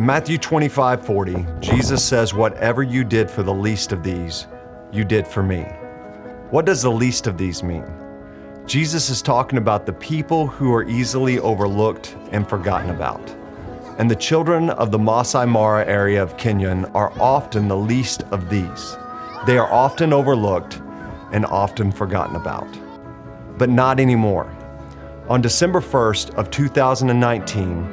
In Matthew 25:40, Jesus says, "Whatever you did for the least of these, you did for me." What does the least of these mean? Jesus is talking about the people who are easily overlooked and forgotten about. And the children of the Masai Mara area of Kenya are often the least of these. They are often overlooked and often forgotten about. But not anymore. On December 1st of 2019,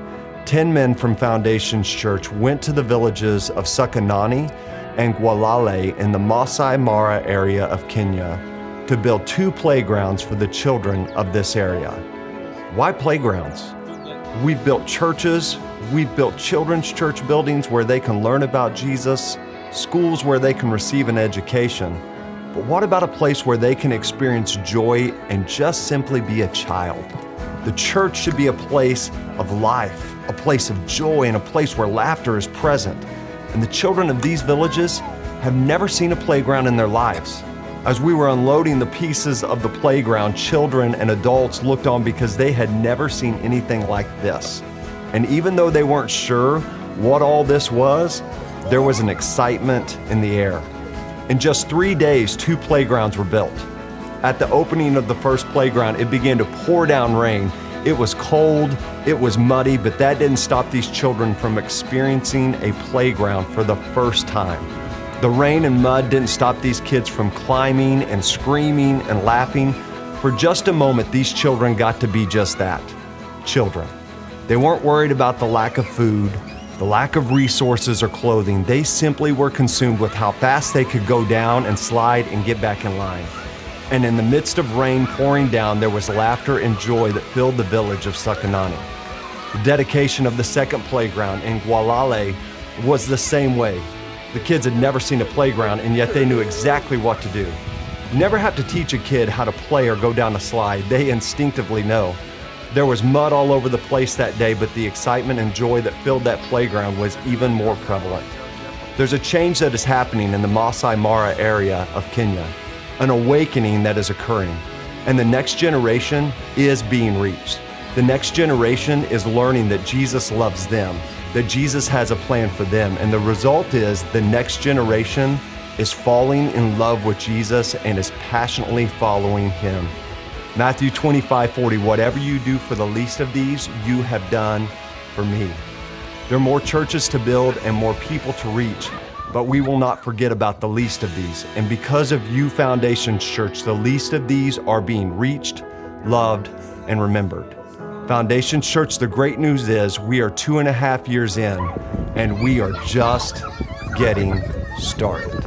10 men from Foundations Church went to the villages of Sakanani and Gwalale in the Masai Mara area of Kenya to build 2 playgrounds for the children of this area. Why playgrounds? We've built churches, we've built children's church buildings where they can learn about Jesus, schools where they can receive an education. But what about a place where they can experience joy and just simply be a child? The church should be a place of life, a place of joy, and a place where laughter is present. And the children of these villages have never seen a playground in their lives. As we were unloading the pieces of the playground, children and adults looked on because they had never seen anything like this. And even though they weren't sure what all this was, there was an excitement in the air. In just 3 days, 2 playgrounds were built. At the opening of the first playground, it began to pour down rain. It was cold, it was muddy, but that didn't stop these children from experiencing a playground for the first time. The rain and mud didn't stop these kids from climbing and screaming and laughing. For just a moment, these children got to be just that, children. They weren't worried about the lack of food, the lack of resources or clothing. They simply were consumed with how fast they could go down and slide and get back in line. And in the midst of rain pouring down, there was laughter and joy that filled the village of Sakanani. The dedication of the second playground in Gwalale was the same way. The kids had never seen a playground, and yet they knew exactly what to do. You never have to teach a kid how to play or go down a slide. They instinctively know. There was mud all over the place that day, but the excitement and joy that filled that playground was even more prevalent. There's a change that is happening in the Masai Mara area of Kenya, an awakening that is occurring, and the next generation is being reached. The next generation is learning that Jesus loves them, that Jesus has a plan for them, and the result is the next generation is falling in love with Jesus and is passionately following him. Matthew 25:40, "Whatever you do for the least of these, you have done for me." There are more churches to build and more people to reach, but we will not forget about the least of these. And because of you, Foundations Church, the least of these are being reached, loved, and remembered. Foundations Church, the great news is we are 2.5 years in, and we are just getting started.